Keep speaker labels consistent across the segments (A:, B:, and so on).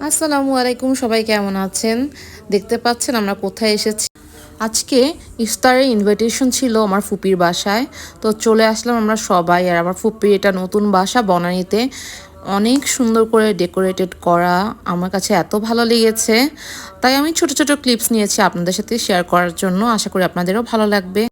A: আসসালামু আলাইকুম, সবাই কেমন আছেন? দেখতে পাচ্ছেন আমরা কোথায় এসেছি। আজকে ইফতারের ইনভাইটেশন ছিল আমার ফুপির বাসায়। তো চলে আসলাম আমরা সবাই। আর আমার ফুপির এটা নতুন বাসা বনানীতে, অনেক সুন্দর করে ডেকোরেটেড করা। আমার কাছে এত ভালো লেগেছে, তাই আমি ছোট ছোট ক্লিপস নিয়েছি আপনাদের সাথে শেয়ার করার জন্য। আশা করি আপনাদেরও ভালো লাগবে।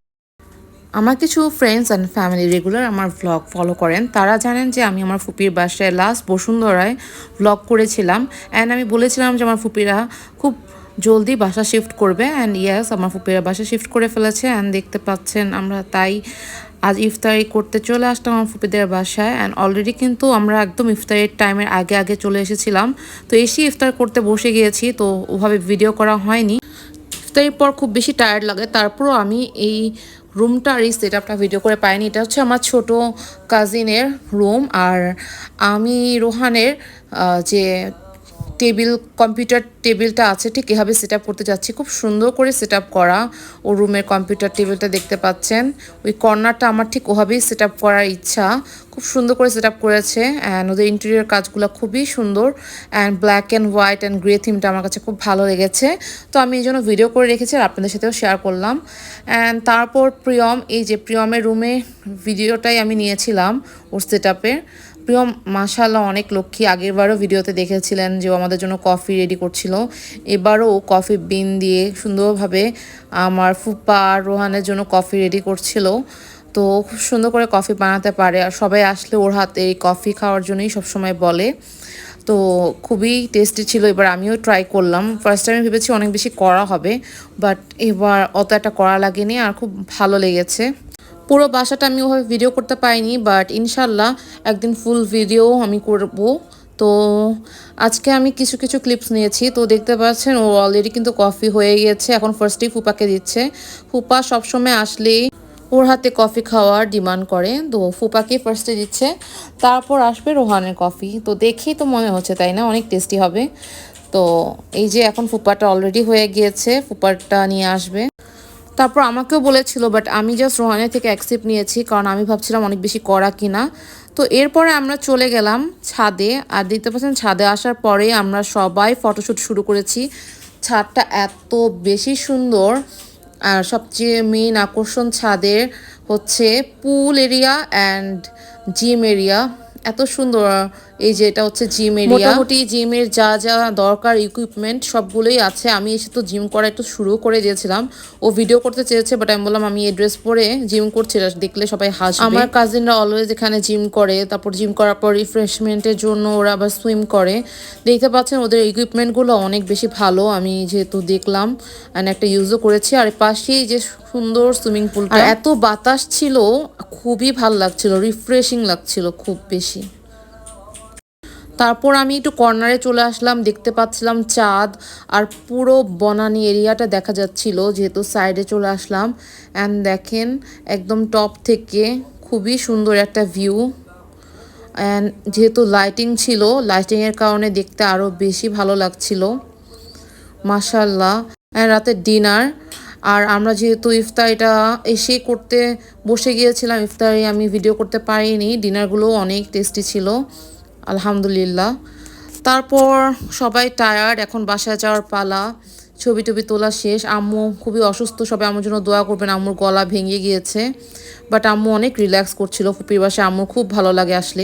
A: আমার কিছু ফ্রেন্ডস অ্যান্ড ফ্যামিলি রেগুলার আমার ভ্লগ ফলো করেন, তারা জানেন যে আমি আমার ফুপির বাসায় লাস্ট বসুন্ধরায় ভ্লগ করেছিলাম। অ্যান্ড আমি বলেছিলাম যে আমার ফুপিরা খুব জলদি বাসা শিফট করবে। অ্যান্ড ইয়াস, আমার ফুপিরা বাসা শিফট করে ফেলেছে। অ্যান্ড দেখতে পাচ্ছেন আমরা তাই আজ ইফতারি করতে চলে আসলাম আমার ফুপিদের বাসায়। অ্যান্ড অলরেডি কিন্তু আমরা একদম ইফতারের টাইমের আগে আগে চলে এসেছিলাম। তো এসে ইফতার করতে বসে গিয়েছি, তো ওভাবে ভিডিও করা হয়নি। ইফতারির পর খুব বেশি টায়ার্ড লাগে, তারপরও আমি এই রুমটা আর এই সেট আপটা ভিডিও করে পাইনি। এটা হচ্ছে আমার ছোট কাজিনের রুম। আর আমি রোহানের যে কম্পিউটার টেবিলটা আছে ঠিক এভাবে সেট আপ করতে যাচ্ছি। খুব সুন্দর করে সেট আপ করা ও রুমের কম্পিউটার টেবিলটা দেখতে পাচ্ছেন। ওই কর্নারটা আমার ঠিক ওভাবেই সেট আপ করার ইচ্ছা। খুব সুন্দর করে সেট আপ করেছে। অ্যান্ড ওদের ইন্টেরিয়র কাজগুলো খুবই সুন্দর। And black and white and grey থিমটা আমার কাছে খুব ভালো লেগেছে। তো আমি এই জন্য ভিডিও করে রেখেছি আর আপনাদের সাথেও শেয়ার করলাম। অ্যান্ড তারপর প্রিয়ম, এই যে প্রিয়মের রুমে ভিডিওটাই আমি নিয়েছিলাম ওর সেট আপের। প্রিয়ম মাশাআল্লাহ অনেক লক্ষ্মী। আগেরবারও ভিডিওতে দেখেছিলেন যে ও আমাদের জন্য কফি রেডি করছিল। এবারও ও কফি বিন দিয়ে সুন্দরভাবে আমার ফুপা আর রোহানের জন্য কফি রেডি করছিল। তো খুব সুন্দর করে কফি বানাতে পারে, আর সবাই আসলে ওর হাতে এই কফি খাওয়ার জন্যই সবসময় বলে। তো খুবই টেস্টি ছিল। এবার আমিও ট্রাই করলাম। ফার্স্ট টাইমে ভেবেছি অনেক বেশি করা হবে, বাট এবার অত একটা করা লাগেনি আর খুব ভালো লেগেছে। পুরো বাসাটা আমি ওভাবে ভিডিও করতে পারিনি, বাট ইনশাল্লাহ একদিন ফুল ভিডিও আমি করব। তো আজকে আমি কিছু কিছু ক্লিপস নিয়েছি। তো দেখতে পাচ্ছেন ও অলরেডি কিন্তু কফি হয়ে গিয়েছে, এখন ফার্স্টেই ফুপাকে দিচ্ছে। ফুপা সবসময় আসলেই ওর হাতে কফি খাওয়ার ডিমান্ড করে, তো ফুপাকে ফার্স্টে দিচ্ছে, তারপর আসবে রোহানের কফি। তো দেখেই তো মনে হচ্ছে, তাই না, অনেক টেস্টি হবে। তো এই যে এখন ফুপাটা অলরেডি হয়ে গিয়েছে, ফুপাটা নিয়ে আসবে। তারপর আমাকেও বলেছিল, বাট আমি জাস্ট রোহানের থেকে অ্যাকসেপ্ট নিয়েছি, কারণ আমি ভাবছিলাম অনেক বেশি কড়া কিনা। তো এরপরে আমরা চলে গেলাম ছাদে। আর দেখতে পাচ্ছেন ছাদে আসার পরে আমরা সবাই ফটোশ্যুট শুরু করেছি। ছাদটা এত বেশি সুন্দর। আর সবচেয়ে মেইন আকর্ষণ ছাদের হচ্ছে পুল এরিয়া অ্যান্ড জিম এরিয়া। এত সুন্দর। এই যে এটা হচ্ছে জিম এরিয়া, মোটামুটি জিমের যা যা দরকার ইকুইপমেন্ট সবগুলোই আছে। আমি এসে তো জিম করা একটু শুরু করে দিয়েছিলাম। ও ভিডিও করতে চেয়েছে, বাট আমি বললাম আমি এই ড্রেস পরে জিম করছি, দেখলে সবাই হাসবে। আমার কাজিনরা অলওয়েজ এখানে জিম করে, তারপর জিম করার পর রিফ্রেশমেন্টের জন্য ওরা আবার সুইম করে। দেখতে পাচ্ছেন ওদের ইকুইপমেন্টগুলো অনেক বেশি ভালো, আমি যেহেতু দেখলাম অ্যান্ড একটা ইউজও করেছি। আর পাশেই যে সুন্দর সুইমিং পুলটা, এত বাতাস ছিল, খুবই ভালো লাগছিল, রিফ্রেশিং লাগছিল খুব বেশি। তারপর আমি একটু কর্নারে চলে আসলাম, দেখতে পাচ্ছিলাম চাঁদ আর পুরো বনানী এরিয়াটা দেখা যাচ্ছিল, যেহেতু সাইডে চলে আসলাম। অ্যান্ড দেখেন একদম টপ থেকে খুবই সুন্দর একটা ভিউ। অ্যান্ড যেহেতু লাইটিং ছিল, লাইটিংয়ের কারণে দেখতে আরও বেশি ভালো লাগছিল মাশাল্লাহ। অ্যান্ড রাতের ডিনার। আর আমরা যেহেতু ইফতারিটা এসে করতে বসে গিয়েছিলাম, ইফতারি আমি ভিডিও করতে পারিনি। ডিনারগুলো অনেক টেস্টি ছিল আলহামদুলিল্লাহ। তারপর সবাই টায়ার্ড, এখন বাসায় যাওয়ার পালা। ছবি টবি তোলা শেষ। আম্মু খুবই অসুস্থ, সবাই আমার জন্য দোয়া করবেন, আম্মুর গলা ভেঙে গিয়েছে। বাট আম্মু অনেক রিল্যাক্স করছিল ফুপির বাসায়। আম্মুর খুব ভালো লাগে আসলে।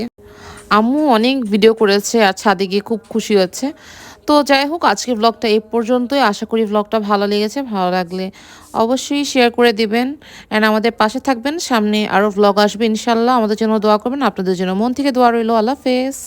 A: আম্মু অনেক ভিডিও করেছে আর ছাদে গিয়ে খুব খুশি হয়েছে। তো যাই হোক, আজকের ব্লগটা এই পর্যন্তই। আশা করি ব্লগটা ভালো লেগেছে। ভালো লাগলে অবশ্যই শেয়ার করে দিবেন অ্যান্ড আমাদের পাশে থাকবেন। সামনে আরও ব্লগ আসবে ইনশাল্লাহ। আমাদের জন্য দোয়া করবেন, আপনাদের জন্য মন থেকে দোয়া রইল। আল্লাহ হাফেজ।